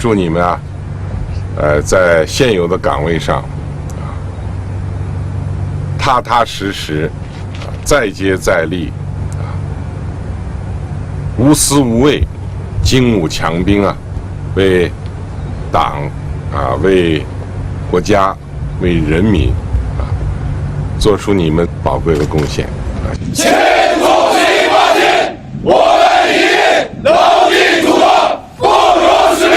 祝你们在现有的岗位上踏踏实实再接再厉无私无畏精武强兵为党为国家为人民做出你们宝贵的贡献。前途新发现，我们以牢记祖国共同使命。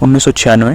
1996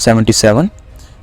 77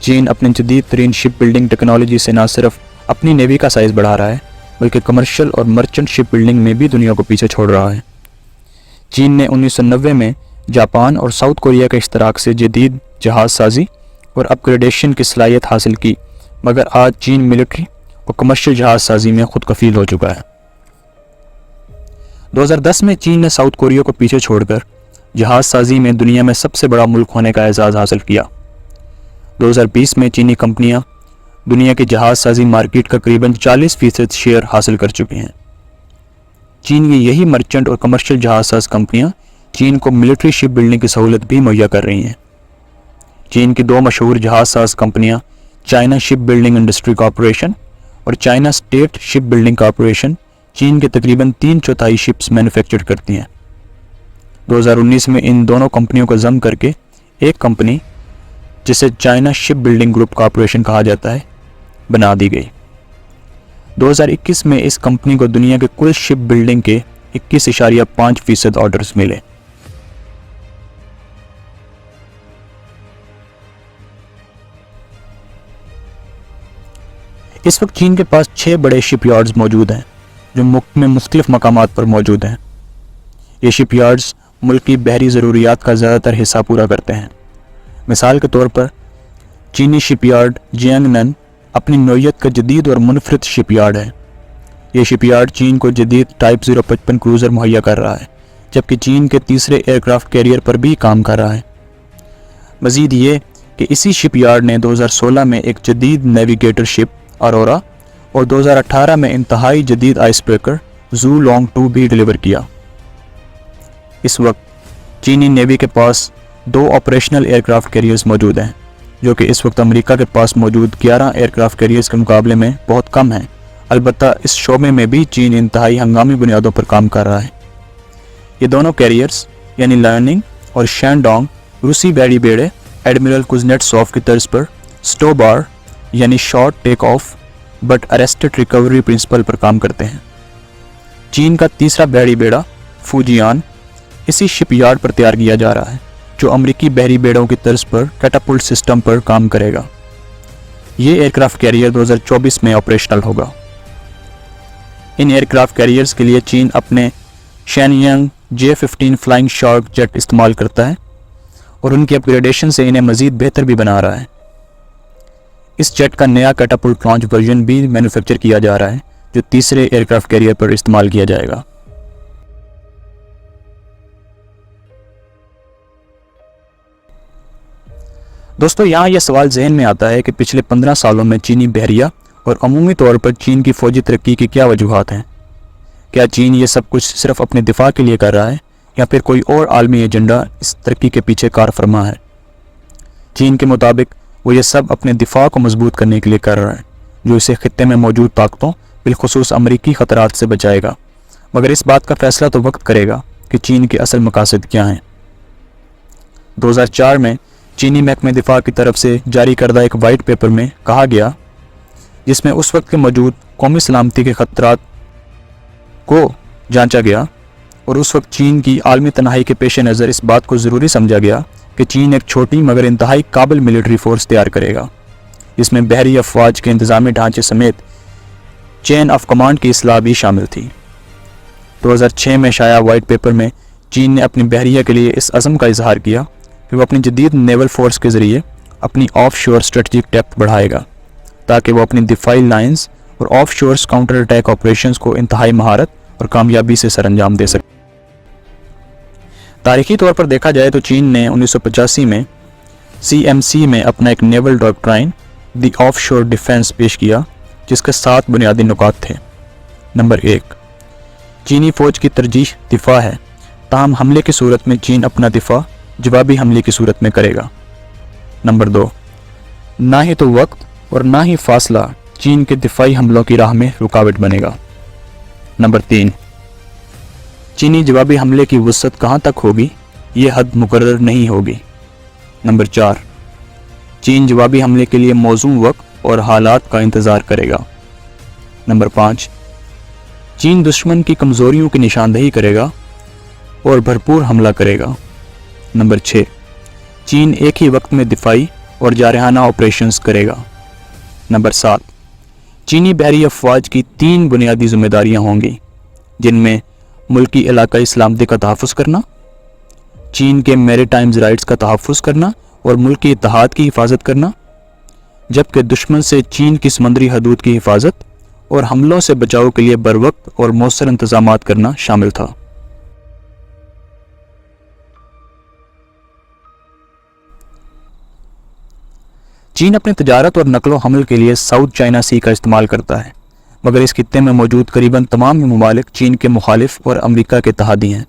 چین اپنے جدید ترین شپ building technology سے نہ صرف اپنی نیوی کا سائز بڑھا رہا ہے بلکہ کمرشل اور مرچنٹ شپ بلڈنگ میں بھی دنیا کو پیچھے چھوڑ رہا ہے۔ چین نے 1990 میں جاپان اور ساؤتھ کوریا کے اشتراک سے جدید جہاز سازی اور اپ گریڈیشن کی صلاحیت حاصل کی، مگر آج چین ملٹری اور کمرشل جہاز سازی میں خود کفیل ہو چکا ہے۔ 2010 میں چین نے ساؤتھ کوریا کو پیچھے چھوڑ کر جہاز سازی میں دنیا میں سب سے بڑا ملک ہونے کا اعزاز حاصل کیا۔ 2020 میں چینی کمپنیاں دنیا کی جہاز سازی مارکیٹ کا قریباً 40% شیئر حاصل کر چکی ہیں۔ چین کی یہی مرچنٹ اور کمرشل جہاز ساز کمپنیاں چین کو ملٹری شپ بلڈنگ کی سہولت بھی مہیا کر رہی ہیں۔ چین کی 2 مشہور جہاز ساز کمپنیاں چائنا شپ بلڈنگ انڈسٹری کارپوریشن اور چائنا اسٹیٹ شپ بلڈنگ کارپوریشن چین کے تقریباً 3/4 شپس مینوفیکچر کرتی ہیں۔ 2019 میں ان دونوں کمپنیوں کو ضم کر کے ایک کمپنی جسے چائنا شپ بلڈنگ گروپ کارپوریشن کہا جاتا ہے بنا دی گئی۔ 2021 میں اس کمپنی کو دنیا کے کل شپ بلڈنگ کے 21.5% آرڈرز ملے۔ اس وقت چین کے پاس 6 بڑے شپ یارڈز موجود ہیں جو ملک میں مختلف مقامات پر موجود ہیں۔ یہ شپ یارڈز ملک کی بحری ضروریات کا زیادہ تر حصہ پورا کرتے ہیں۔ مثال کے طور پر چینی شپ یارڈ جیانگنن اپنی نوعیت کا جدید اور منفرد شپ یارڈ ہے۔ یہ شپ یارڈ چین کو جدید ٹائپ 055 کروزر مہیا کر رہا ہے، جبکہ چین کے تیسرے ایئر کرافٹ کیریئر پر بھی کام کر رہا ہے۔ مزید یہ کہ اسی شپ یارڈ نے 2016 میں ایک جدید نیویگیٹر شپ اورورا اور 2018 میں انتہائی جدید آئس بریکر زو لانگ 2 بھی ڈیلیور کیا۔ اس وقت چینی نیوی کے پاس 2 آپریشنل ایئر کرافٹ کیریئرز موجود ہیں، جو کہ اس وقت امریکہ کے پاس موجود 11 ایئر کرافٹ کیریئرز کے مقابلے میں بہت کم ہیں۔ البتہ اس شعبے میں بھی چین انتہائی ہنگامی بنیادوں پر کام کر رہا ہے۔ یہ دونوں کیریئرز یعنی لائننگ اور شینڈانگ روسی بحری بیڑے ایڈمرل کوزنیٹسوف کی طرز پر سٹو بار یعنی short take off but arrested recovery principle پر کام کرتے ہیں۔ چین کا تیسرا بحری بیڑا فوجیان اسی شپ یارڈ پر تیار کیا جا رہا ہے، جو امریکی بحری بیڑوں کی طرز پر کیٹاپلٹ سسٹم پر کام کرے گا۔ یہ ایئر کرافٹ کیریئر 2024 میں آپریشنل ہوگا۔ ان ایئر کرافٹ کیریئرز کے لیے چین اپنے شینیانگ J-15 فلائنگ شارک جیٹ استعمال کرتا ہے اور ان کی اپ گریڈیشن سے انہیں مزید بہتر بھی بنا رہا ہے۔ اس جیٹ کا نیا کیٹاپلٹ لانچ ورژن بھی مینوفیکچر کیا جا رہا ہے، جو تیسرے ایئر کرافٹ کیریئر پر استعمال کیا جائے گا۔ دوستو، یہاں یہ سوال ذہن میں آتا ہے کہ پچھلے 15 سالوں میں چینی بحریہ اور عمومی طور پر چین کی فوجی ترقی کی کیا وجوہات ہیں؟ کیا چین یہ سب کچھ صرف اپنے دفاع کے لیے کر رہا ہے یا پھر کوئی اور عالمی ایجنڈا اس ترقی کے پیچھے کار فرما ہے؟ چین کے مطابق وہ یہ سب اپنے دفاع کو مضبوط کرنے کے لیے کر رہا ہے، جو اسے خطے میں موجود طاقتوں بالخصوص امریکی خطرات سے بچائے گا، مگر اس بات کا فیصلہ تو وقت کرے گا کہ چین کے اصل مقاصد کیا ہیں۔ 2004 میں چینی محکمہ دفاع کی طرف سے جاری کردہ ایک وائٹ پیپر میں کہا گیا، جس میں اس وقت کے موجود قومی سلامتی کے خطرات کو جانچا گیا اور اس وقت چین کی عالمی تنہائی کے پیش نظر اس بات کو ضروری سمجھا گیا کہ چین ایک چھوٹی مگر انتہائی قابل ملٹری فورس تیار کرے گا، جس میں بحری افواج کے انتظامی ڈھانچے سمیت چین آف کمانڈ کی اصلاح بھی شامل تھی۔ 2006 میں شائع وائٹ پیپر میں چین نے اپنی بحریہ کے لیے اس عزم کا اظہار کیا کہ وہ اپنی جدید نیول فورس کے ذریعے اپنی آف شور اسٹریٹجک ڈیپتھ بڑھائے گا، تاکہ وہ اپنی دفاعی لائنز اور آف شورس کاؤنٹر اٹیک آپریشنز کو انتہائی مہارت اور کامیابی سے سر انجام دے سکے۔ تاریخی طور پر دیکھا جائے تو چین نے 1985 میں CMC میں اپنا ایک نیول ڈاکٹرائن دی آف شور ڈیفنس پیش کیا، جس کے 7 بنیادی نکات تھے۔ نمبر 1، چینی فوج کی ترجیح دفاع ہے، تاہم حملے کی صورت میں چین اپنا دفاع جوابی حملے کی صورت میں کرے گا۔ نمبر 2، نہ ہی تو وقت اور نہ ہی فاصلہ چین کے دفاعی حملوں کی راہ میں رکاوٹ بنے گا۔ نمبر 3، چینی جوابی حملے کی وسعت کہاں تک ہوگی، یہ حد مقرر نہیں ہوگی۔ نمبر 4، چین جوابی حملے کے لیے موزوں وقت اور حالات کا انتظار کرے گا۔ نمبر 5، چین دشمن کی کمزوریوں کی نشاندہی کرے گا اور بھرپور حملہ کرے گا۔ نمبر 6، چین ایک ہی وقت میں دفاعی اور جارحانہ آپریشنز کرے گا۔ نمبر 7، چینی بحری افواج کی 3 بنیادی ذمہ داریاں ہوں گی، جن میں ملکی علاقائی سلامتی کا تحفظ کرنا، چین کے میری ٹائمز رائٹس کا تحفظ کرنا اور ملکی اتحاد کی حفاظت کرنا، جبکہ دشمن سے چین کی سمندری حدود کی حفاظت اور حملوں سے بچاؤ کے لیے بروقت اور مؤثر انتظامات کرنا شامل تھا۔ چین اپنی تجارت اور نقل و حمل کے لیے ساؤتھ چائنا سی کا استعمال کرتا ہے، مگر اس خطے میں موجود قریباً تمام ممالک چین کے مخالف اور امریکہ کے اتحادی ہیں۔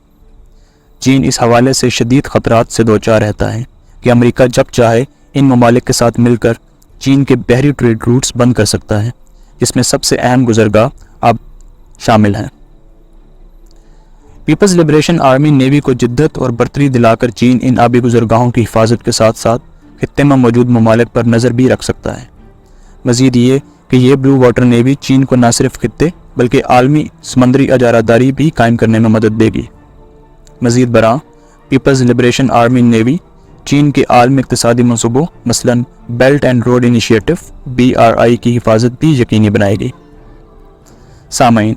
چین اس حوالے سے شدید خطرات سے دوچار رہتا ہے کہ امریکہ جب چاہے ان ممالک کے ساتھ مل کر چین کے بحری ٹریڈ روٹس بند کر سکتا ہے، جس میں سب سے اہم گزرگاہ اب شامل ہیں۔ پیپلز لبریشن آرمی نیوی کو جدت اور برتری دلا کر چین ان آبی گزرگاہوں کی حفاظت کے ساتھ ساتھ خطے میں موجود ممالک پر نظر بھی رکھ سکتا ہے۔ مزید یہ کہ یہ بلو واٹر نیوی چین کو نہ صرف خطے بلکہ عالمی سمندری اجارہ داری بھی قائم کرنے میں مدد دے گی۔ مزید برآں، پیپلز لبریشن آرمی نیوی چین کے عالمی اقتصادی منصوبوں مثلاً belt and road initiative BRI کی حفاظت بھی یقینی بنائے گی۔ سامعین،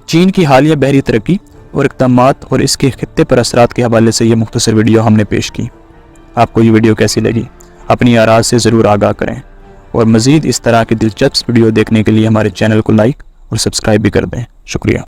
چین کی حالیہ بحری ترقی اور اقدامات اور اس کے خطے پر اثرات کے حوالے سے یہ مختصر ویڈیو ہم نے پیش کی۔ آپ کو یہ ویڈیو کیسی لگی؟ اپنی آراء سے ضرور آگاہ کریں، اور مزید اس طرح کی دلچسپ ویڈیو دیکھنے کے لیے ہمارے چینل کو لائک اور سبسکرائب بھی کر دیں۔ شکریہ۔